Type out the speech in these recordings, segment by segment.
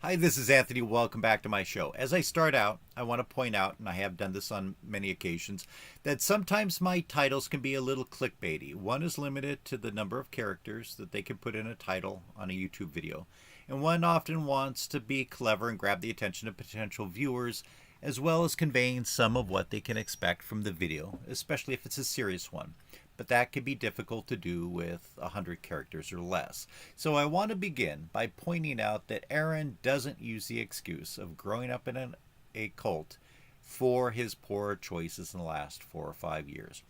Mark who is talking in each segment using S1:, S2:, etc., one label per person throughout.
S1: Hi, this is Anthony. Welcome back to my show. As I start out, I want to point out, and I have done this on many occasions, that sometimes my titles can be a little clickbaity. One is limited to the number of characters that they can put in a title on a YouTube video, and one often wants to be clever and grab the attention of potential viewers, as well as conveying some of what they can expect from the video, especially if it's a serious one. But that can be difficult to do with 100 characters or less. So I want to begin by pointing out that Aaron doesn't use the excuse of growing up in a cult for his poor choices in the last 4 or 5 years.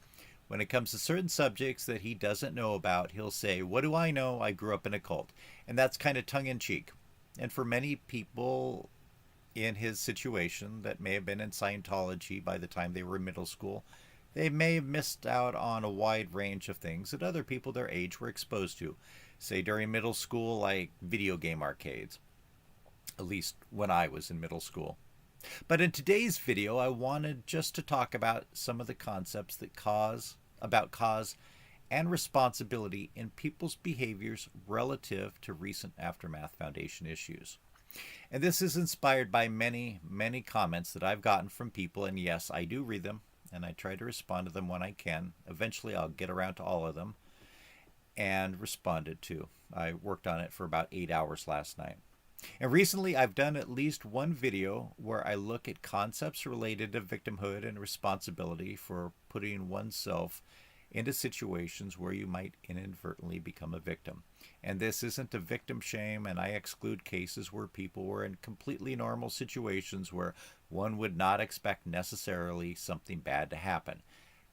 S1: When it comes to certain subjects that he doesn't know about, he'll say, "What do I know? I grew up in a cult." And that's kind of tongue in cheek. And for many people in his situation that may have been in Scientology by the time they were in middle school, they may have missed out on a wide range of things that other people their age were exposed to, say during middle school, like video game arcades, at least when I was in middle school. But in today's video, I wanted just to talk about some of the concepts that cause and responsibility in people's behaviors relative to recent Aftermath Foundation issues. And this is inspired by many, many comments that I've gotten from people, and yes, I do read them, and I try to respond to them when I can. Eventually, I'll get around to all of them and responded to. I worked on it for about 8 hours last night. And recently, I've done at least one video where I look at concepts related to victimhood and responsibility for putting oneself into situations where you might inadvertently become a victim. And this isn't a victim shame, and I exclude cases where people were in completely normal situations where one would not expect necessarily something bad to happen.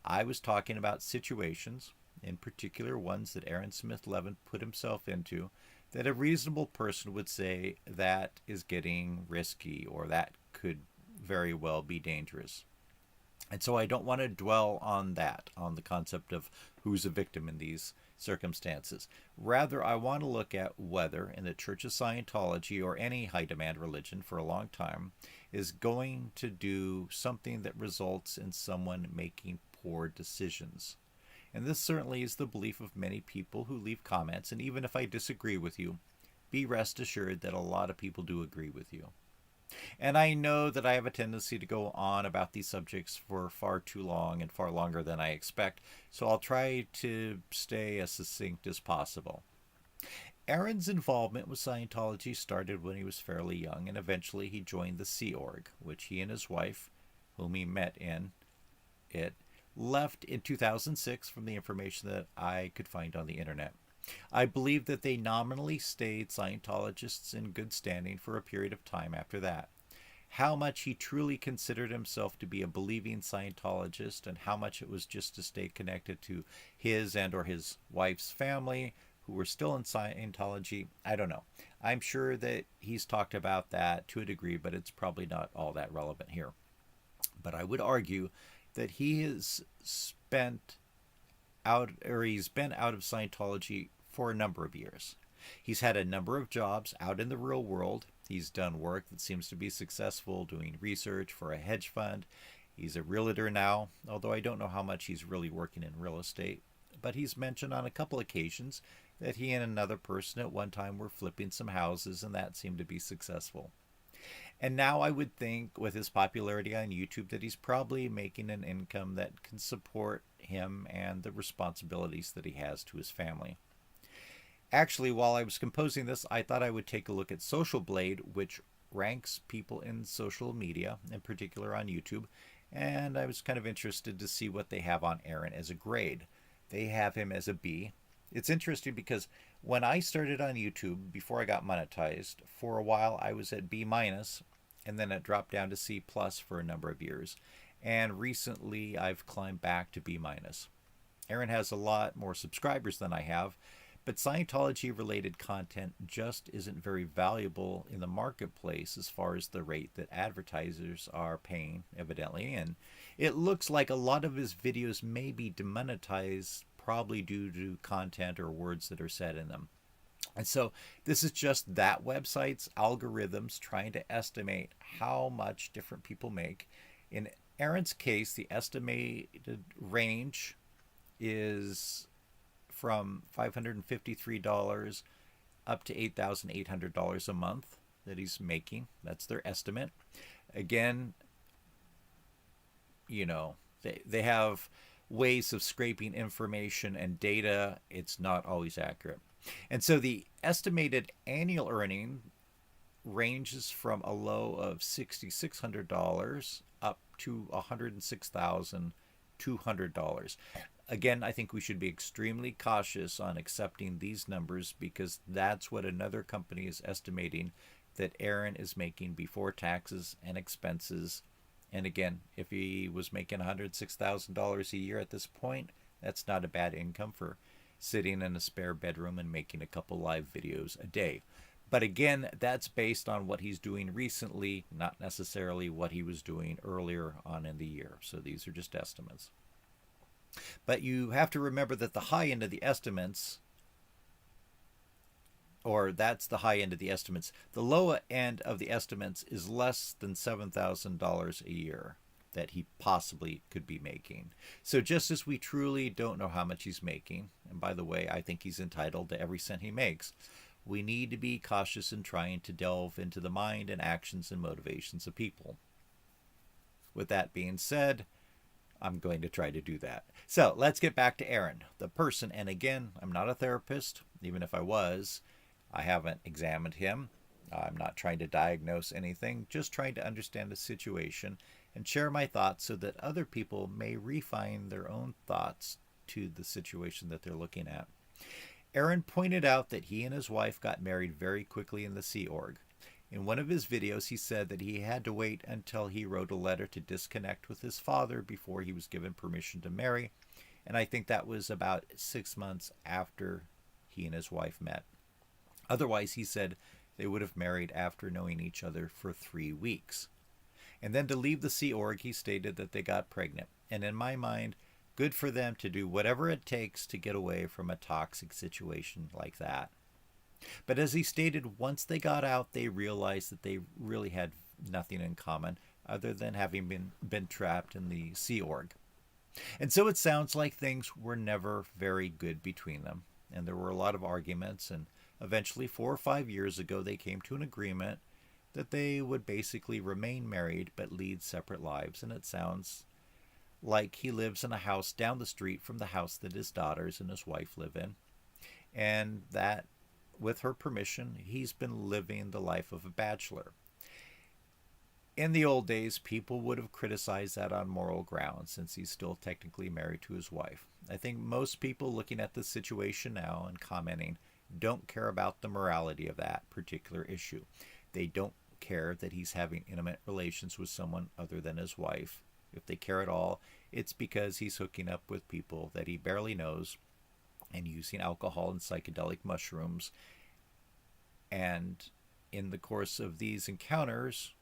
S1: I was talking about situations, in particular ones that Aaron Smith Levin put himself into, that a reasonable person would say that is getting risky or that could very well be dangerous. And so I don't want to dwell on that, on the concept of who's a victim in these circumstances. Rather, I want to look at whether, in the Church of Scientology or any high demand religion for a long time, is going to do something that results in someone making poor decisions. And this certainly is the belief of many people who leave comments, and even if I disagree with you, be rest assured that a lot of people do agree with you. And I know that I have a tendency to go on about these subjects for far too long and far longer than I expect, so I'll try to stay as succinct as possible. Aaron's involvement with Scientology started when he was fairly young, and eventually he joined the Sea Org, which he and his wife, whom he met in it, left in 2006 from the information that I could find on the internet. I believe that they nominally stayed Scientologists in good standing for a period of time after that. How much he truly considered himself to be a believing Scientologist and how much it was just to stay connected to his and or his wife's family who were still in Scientology, I don't know. I'm sure that he's talked about that to a degree, but it's probably not all that relevant here. But I would argue that he's been out of Scientology for a number of years. He's had a number of jobs out in the real world. He's done work that seems to be successful, doing research for a hedge fund. He's a realtor now, although I don't know how much he's really working in real estate. But he's mentioned on a couple occasions that he and another person at one time were flipping some houses, and that seemed to be successful. And now I would think, with his popularity on YouTube, that he's probably making an income that can support him and the responsibilities that he has to his family. Actually, while I was composing this, I thought I would take a look at Social Blade, which ranks people in social media, in particular on YouTube, and I was kind of interested to see what they have on Aaron as a grade. They have him as a B. It's interesting because when I started on YouTube, before I got monetized, for a while I was at B minus, and then it dropped down to C plus for a number of years. And recently I've climbed back to B minus. Aaron has a lot more subscribers than I have, but Scientology related content just isn't very valuable in the marketplace as far as the rate that advertisers are paying, evidently. And it looks like a lot of his videos may be demonetized, probably due to content or words that are said in them. And so this is just that website's algorithms trying to estimate how much different people make. In Aaron's case, the estimated range is from $553 up to $8,800 a month. that he's making. That's their estimate. Again, you know, they have ways of scraping information and data. It's not always accurate. And so the estimated annual earning ranges from a low of $6,600 up to $106,200. Again, I think we should be extremely cautious on accepting these numbers because that's what another company is estimating that Aaron is making before taxes and expenses. And again, if he was making $106,000 a year at this point, that's not a bad income for sitting in a spare bedroom and making a couple live videos a day. But again, that's based on what he's doing recently, not necessarily what he was doing earlier on in the year. So these are just estimates. But you have to remember that the high end of the estimates, or that's the high end of the estimates, the low end of the estimates is less than $7,000 a year that he possibly could be making. So just as we truly don't know how much he's making, and by the way, I think he's entitled to every cent he makes, we need to be cautious in trying to delve into the mind and actions and motivations of people. With that being said, I'm going to try to do that. So let's get back to Aaron, the person. And again, I'm not a therapist. Even if I was, I haven't examined him. I'm not trying to diagnose anything, just trying to understand the situation and share my thoughts so that other people may refine their own thoughts to the situation that they're looking at. Aaron pointed out that he and his wife got married very quickly in the Sea Org. In one of his videos, he said that he had to wait until he wrote a letter to disconnect with his father before he was given permission to marry, and I think that was about 6 months after he and his wife met. Otherwise, he said they would have married after knowing each other for 3 weeks. And then to leave the Sea Org, he stated that they got pregnant. And in my mind, good for them to do whatever it takes to get away from a toxic situation like that. But as he stated, once they got out, they realized that they really had nothing in common other than having been trapped in the Sea Org. And so it sounds like things were never very good between them. And there were a lot of arguments, and eventually 4 or 5 years ago, they came to an agreement that they would basically remain married but lead separate lives. And it sounds like he lives in a house down the street from the house that his daughters and his wife live in. And that, with her permission, he's been living the life of a bachelor. In the old days, people would have criticized that on moral grounds since he's still technically married to his wife. I think most people looking at the situation now and commenting don't care about the morality of that particular issue. They don't care that he's having intimate relations with someone other than his wife. If they care at all, it's because he's hooking up with people that he barely knows and using alcohol and psychedelic mushrooms. And in the course of these encounters,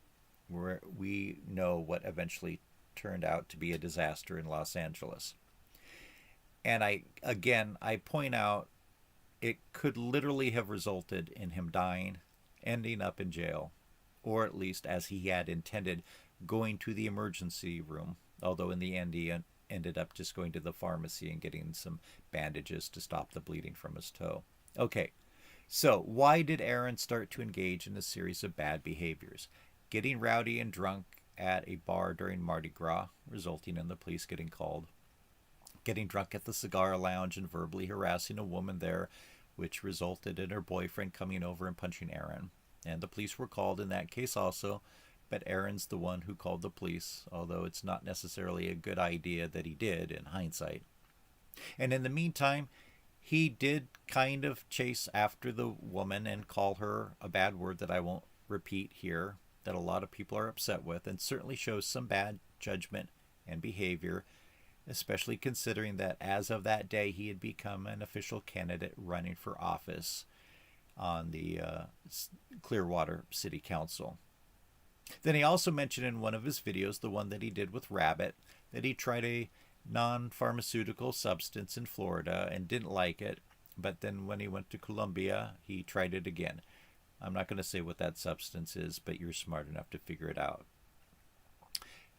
S1: we know what eventually turned out to be a disaster in Los Angeles. And I point out it could literally have resulted in him dying, ending up in jail, or at least, as he had intended, going to the emergency room, although in the end he ended up just going to the pharmacy and getting some bandages to stop the bleeding from his toe. Okay, so why did Aaron start to engage in a series of bad behaviors? Getting rowdy and drunk at a bar during Mardi Gras, resulting in the police getting called. Getting drunk at the cigar lounge and verbally harassing a woman there, which resulted in her boyfriend coming over and punching Aaron. And the police were called in that case also, but Aaron's the one who called the police, although it's not necessarily a good idea that he did in hindsight. And in the meantime, he did kind of chase after the woman and call her a bad word that I won't repeat here, that a lot of people are upset with, and certainly shows some bad judgment and behavior, especially considering that as of that day, he had become an official candidate running for office on the Clearwater City Council. Then he also mentioned in one of his videos, the one that he did with Rabbit, that he tried a non-pharmaceutical substance in Florida and didn't like it, but then when he went to Colombia, he tried it again. I'm not going to say what that substance is, but you're smart enough to figure it out.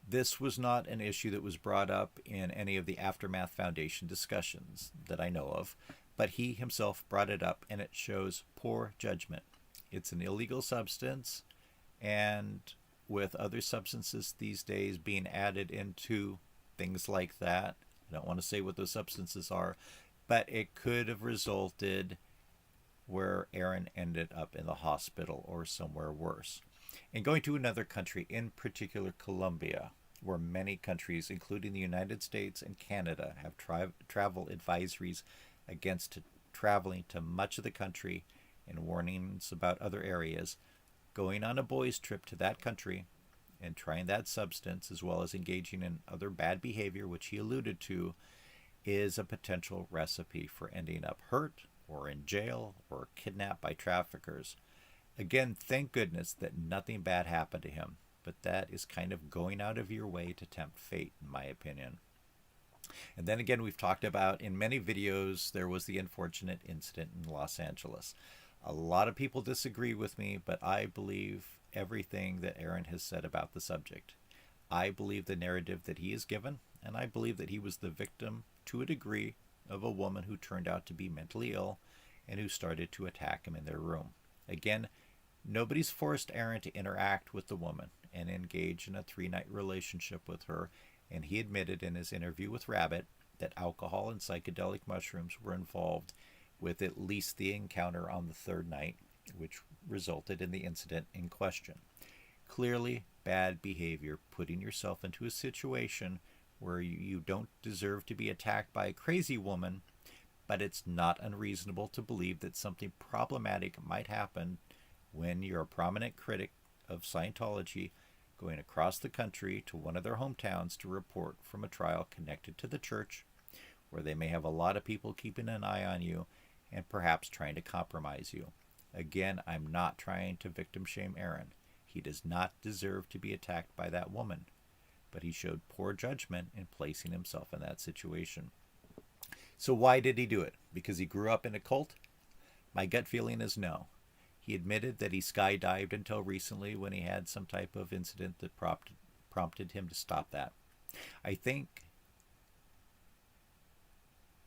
S1: This was not an issue that was brought up in any of the Aftermath Foundation discussions that I know of, but he himself brought it up, and it shows poor judgment. It's an illegal substance, and with other substances these days being added into things like that, I don't want to say what those substances are, but it could have resulted where Aaron ended up in the hospital or somewhere worse. And going to another country, in particular Colombia, where many countries, including the United States and Canada, have travel advisories against traveling to much of the country and warnings about other areas, going on a boys' trip to that country and trying that substance, as well as engaging in other bad behavior, which he alluded to, is a potential recipe for ending up hurt or in jail or kidnapped by traffickers. Again, thank goodness that nothing bad happened to him, but that is kind of going out of your way to tempt fate, in my opinion. And then again, we've talked about in many videos, there was the unfortunate incident in Los Angeles. A lot of people disagree with me, but I believe everything that Aaron has said about the subject. I believe the narrative that he has given, and I believe that he was the victim, to a degree, of a woman who turned out to be mentally ill and who started to attack him in their room. Again, nobody's forced Aaron to interact with the woman and engage in a 3-night relationship with her, and he admitted in his interview with Rabbit that alcohol and psychedelic mushrooms were involved with at least the encounter on the 3rd night, which resulted in the incident in question. Clearly bad behavior, putting yourself into a situation where you don't deserve to be attacked by a crazy woman, but it's not unreasonable to believe that something problematic might happen when you're a prominent critic of Scientology going across the country to one of their hometowns to report from a trial connected to the church, where they may have a lot of people keeping an eye on you and perhaps trying to compromise you. Again, I'm not trying to victim shame Aaron. He does not deserve to be attacked by that woman, but he showed poor judgment in placing himself in that situation. So why did he do it? Because he grew up in a cult? My gut feeling is no. He admitted that he skydived until recently when he had some type of incident that prompted him to stop that. I think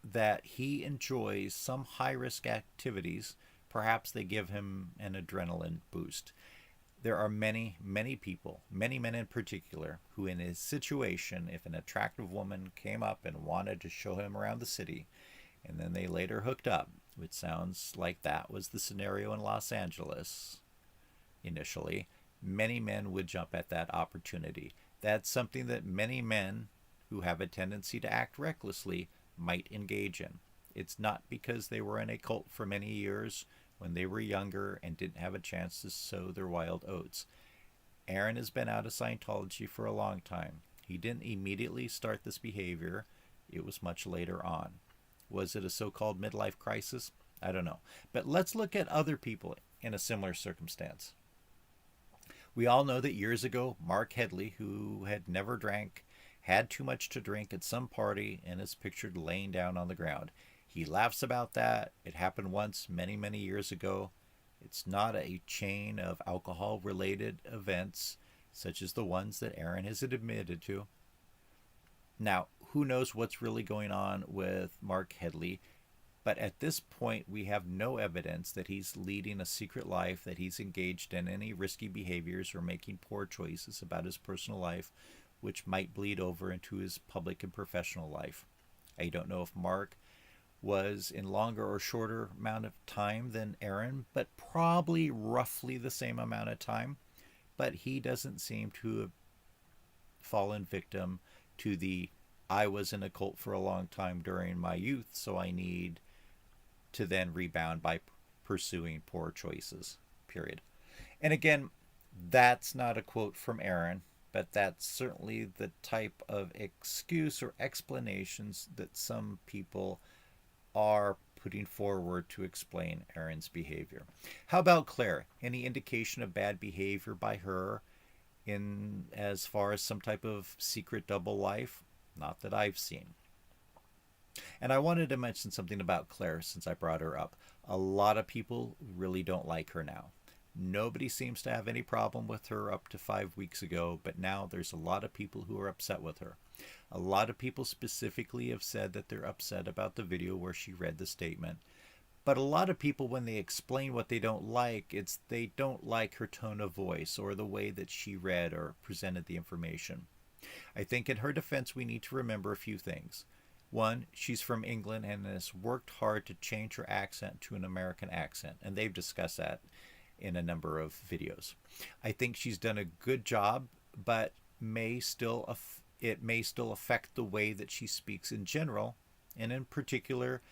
S1: that he enjoys some high-risk activities. Perhaps they give him an adrenaline boost. There are many, many people, many men in particular, who in his situation, if an attractive woman came up and wanted to show him around the city, and then they later hooked up, which sounds like that was the scenario in Los Angeles initially, many men would jump at that opportunity. That's something that many men who have a tendency to act recklessly might engage in. It's not because they were in a cult for many years when they were younger and didn't have a chance to sow their wild oats. Aaron has been out of Scientology for a long time. He didn't immediately start this behavior. It was much later on. Was it a so-called midlife crisis? I don't know. But let's look at other people in a similar circumstance. We all know that years ago, Mark Headley, who had never drank, had too much to drink at some party and is pictured laying down on the ground. He laughs about that. It happened once many, many years ago. It's not a chain of alcohol-related events such as the ones that Aaron has admitted to. Now, who knows what's really going on with Mark Headley, but at this point we have no evidence that he's leading a secret life, that he's engaged in any risky behaviors or making poor choices about his personal life, which might bleed over into his public and professional life. I don't know if Mark was in longer or shorter amount of time than Aaron, but probably roughly the same amount of time. But he doesn't seem to have fallen victim to the I was in a cult for a long time during my youth, so I need to then rebound by pursuing poor choices, period. And again, that's not a quote from Aaron, but that's certainly the type of excuse or explanations that some people are putting forward to explain Aaron's behavior. How about Claire? Any indication of bad behavior by her in as far as some type of secret double life? Not that I've seen. And I wanted to mention something about Claire since I brought her up. A lot of people really don't like her now. Nobody seems to have any problem with her up to 5 weeks ago, but now there's a lot of people who are upset with her. A lot of people specifically have said that they're upset about the video where she read the statement. But a lot of people, when they explain what they don't like, it's they don't like her tone of voice or the way that she read or presented the information. I think in her defense, we need to remember a few things. One, she's from England and has worked hard to change her accent to an American accent, and they've discussed that in a number of videos. I think she's done a good job, but it may still affect the way that she speaks in general, and in particular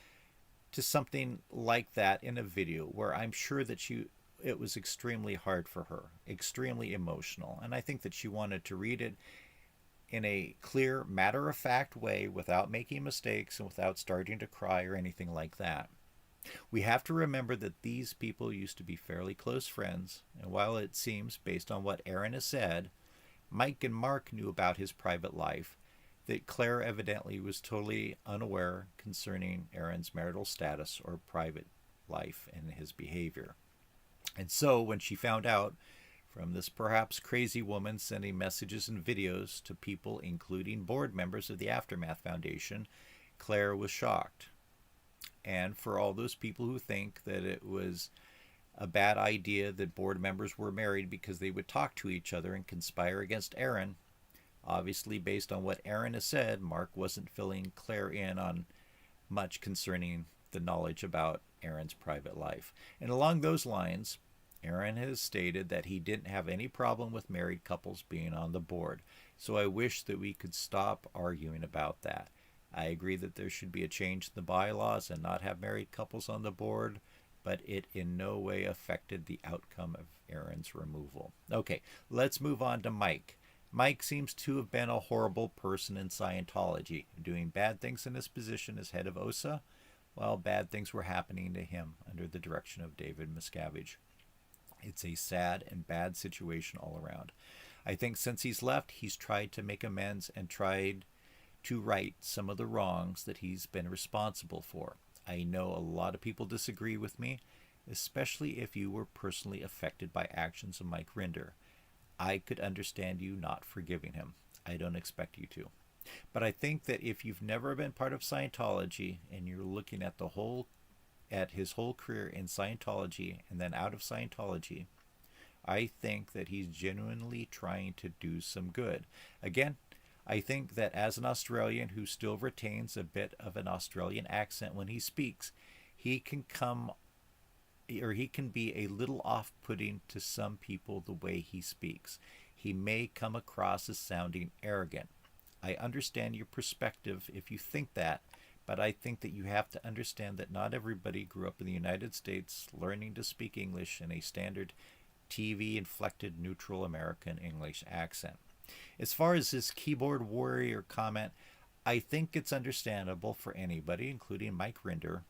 S1: to something like that in a video where I'm sure that it was extremely hard for her, extremely emotional, and I think that she wanted to read it in a clear, matter-of-fact way without making mistakes and without starting to cry or anything like that. We have to remember that these people used to be fairly close friends, and while it seems, based on what Aaron has said, Mike and Mark knew about his private life, that Claire evidently was totally unaware concerning Aaron's marital status or private life and his behavior. And so when she found out from this perhaps crazy woman sending messages and videos to people, including board members of the Aftermath Foundation, Claire was shocked. And for all those people who think that it was a bad idea that board members were married because they would talk to each other and conspire against Aaron, obviously based on what Aaron has said, Mark wasn't filling Claire in on much concerning the knowledge about Aaron's private life. And along those lines, Aaron has stated that he didn't have any problem with married couples being on the board. So I wish that we could stop arguing about that. I agree that there should be a change in the bylaws and not have married couples on the board, but it in no way affected the outcome of Aaron's removal. Okay, let's move on to Mike. Mike seems to have been a horrible person in Scientology, doing bad things in his position as head of OSA, while bad things were happening to him under the direction of David Miscavige. It's a sad and bad situation all around. I think since he's left, he's tried to make amends and tried to right some of the wrongs that he's been responsible for. I know a lot of people disagree with me, especially if you were personally affected by actions of Mike Rinder. I could understand you not forgiving him. I don't expect you to. But I think that if you've never been part of Scientology and you're looking at his whole career in Scientology and then out of Scientology, I think that he's genuinely trying to do some good. Again, I think that as an Australian who still retains a bit of an Australian accent when he speaks, he can be a little off-putting to some people the way he speaks. He may come across as sounding arrogant. I understand your perspective if you think that, but I think that you have to understand that not everybody grew up in the United States learning to speak English in a standard TV-inflected neutral American English accent. As far as his keyboard warrior comment, I think it's understandable for anybody, including Mike Rinder,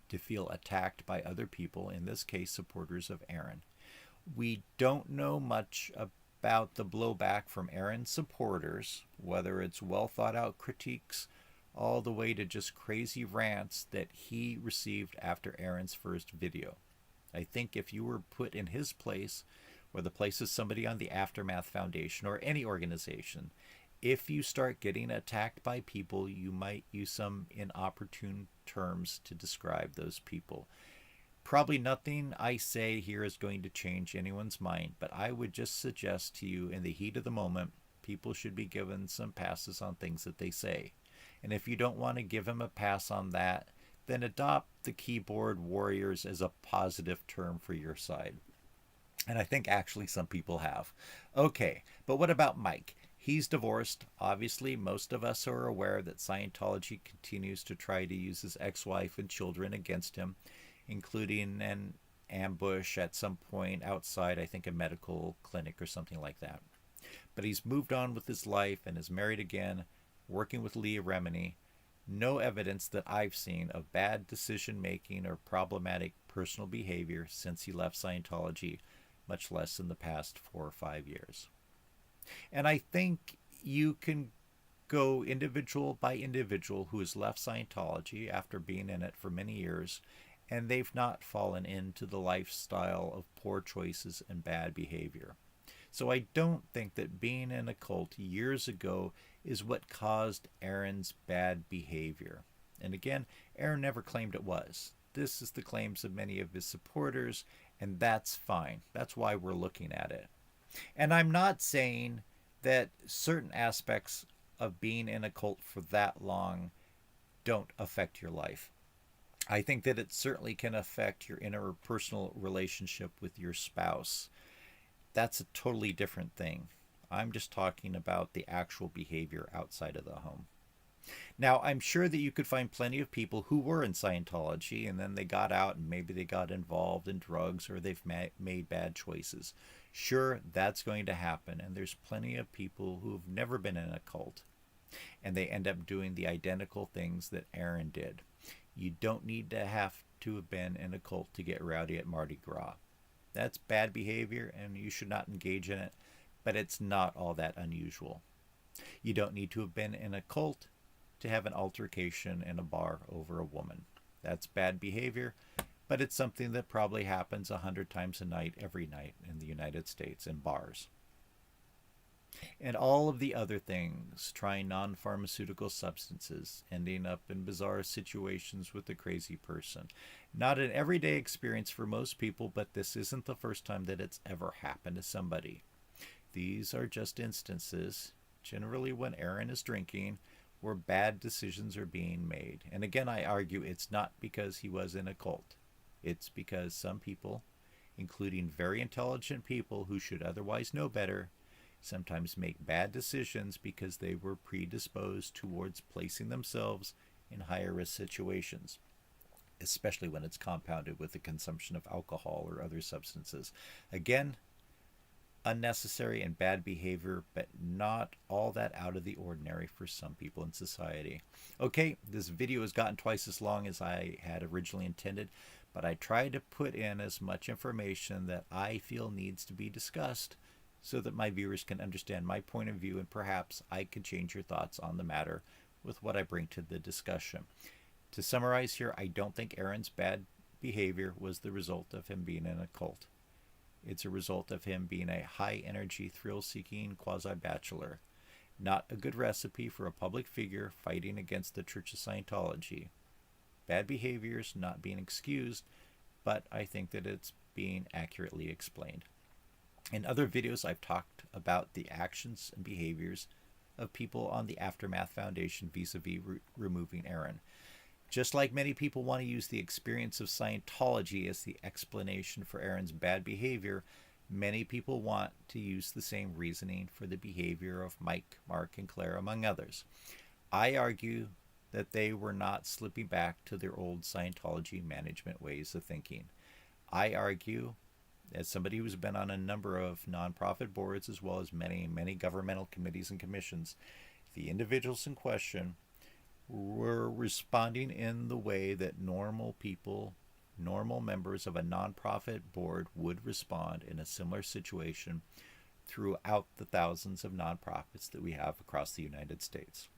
S1: to feel attacked by other people, in this case supporters of Aaron. We don't know much about the blowback from Aaron's supporters, whether it's well thought out critiques all the way to just crazy rants that he received after Aaron's first video. I think if you were put in his place, or the place of somebody on the Aftermath Foundation or any organization, if you start getting attacked by people, you might use some inopportune terms to describe those people. Probably nothing I say here is going to change anyone's mind, but I would just suggest to you, in the heat of the moment, people should be given some passes on things that they say. And if you don't want to give him a pass on that, then adopt the keyboard warriors as a positive term for your side. And I think actually some people have. Okay, but what about Mike? He's divorced. Obviously, most of us are aware that Scientology continues to try to use his ex-wife and children against him, including an ambush at some point outside, I think, a medical clinic or something like that. But he's moved on with his life and is married again, working with Leah Remini. No evidence that I've seen of bad decision-making or problematic personal behavior since he left Scientology, much less in the past 4 or 5 years. And I think you can go individual by individual who has left Scientology after being in it for many years, and they've not fallen into the lifestyle of poor choices and bad behavior. So I don't think that being in a cult years ago is what caused Aaron's bad behavior. And again, Aaron never claimed it was. This is the claims of many of his supporters, and that's fine. That's why we're looking at it. And I'm not saying that certain aspects of being in a cult for that long don't affect your life. I think that it certainly can affect your interpersonal relationship with your spouse. That's a totally different thing. I'm just talking about the actual behavior outside of the home. Now, I'm sure that you could find plenty of people who were in Scientology and then they got out and maybe they got involved in drugs or they've made bad choices. Sure, that's going to happen. And there's plenty of people who've never been in a cult and they end up doing the identical things that Aaron did. You don't need to have been in a cult to get rowdy at Mardi Gras. That's bad behavior and you should not engage in it, but it's not all that unusual. You don't need to have been in a cult to have an altercation in a bar over a woman. That's bad behavior, but it's something that probably happens 100 times a night, every night in the United States in bars. And all of the other things, trying non-pharmaceutical substances, ending up in bizarre situations with a crazy person. Not an everyday experience for most people, but this isn't the first time that it's ever happened to somebody. These are just instances, generally when Aaron is drinking, where bad decisions are being made. And again, I argue it's not because he was in a cult. It's because some people, including very intelligent people who should otherwise know better, sometimes make bad decisions because they were predisposed towards placing themselves in higher risk situations, especially when it's compounded with the consumption of alcohol or other substances. Again, unnecessary and bad behavior, but not all that out of the ordinary for some people in society. Okay, this video has gotten twice as long as I had originally intended, but I tried to put in as much information that I feel needs to be discussed so that my viewers can understand my point of view and perhaps I could change your thoughts on the matter with what I bring to the discussion. To summarize here, I don't think Aaron's bad behavior was the result of him being in a cult. It's a result of him being a high-energy, thrill-seeking quasi-bachelor. Not a good recipe for a public figure fighting against the Church of Scientology. Bad behaviors not being excused, but I think that it's being accurately explained. In other videos, I've talked about the actions and behaviors of people on the Aftermath Foundation vis-a-vis removing Aaron. Just like many people want to use the experience of Scientology as the explanation for Aaron's bad behavior, many people want to use the same reasoning for the behavior of Mike, Mark, and Claire, among others. I argue that they were not slipping back to their old Scientology management ways of thinking. I argue, as somebody who's been on a number of nonprofit boards as well as many governmental committees and commissions, the individuals in question were responding in the way that normal people, normal members of a nonprofit board would respond in a similar situation throughout the thousands of nonprofits that we have across the United States.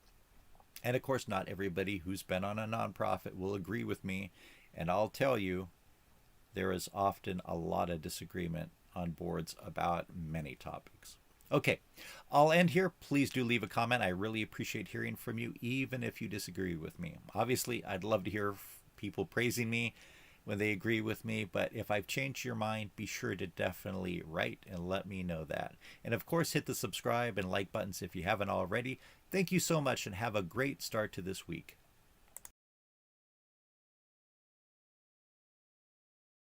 S1: And of course, not everybody who's been on a nonprofit will agree with me, and I'll tell you, there is often a lot of disagreement on boards about many topics. Okay, I'll end here. Please do leave a comment. I really appreciate hearing from you, even if you disagree with me. Obviously, I'd love to hear people praising me when they agree with me, but if I've changed your mind, be sure to definitely write and let me know that. And of course, hit the subscribe and like buttons if you haven't already. Thank you so much and have a great start to this week.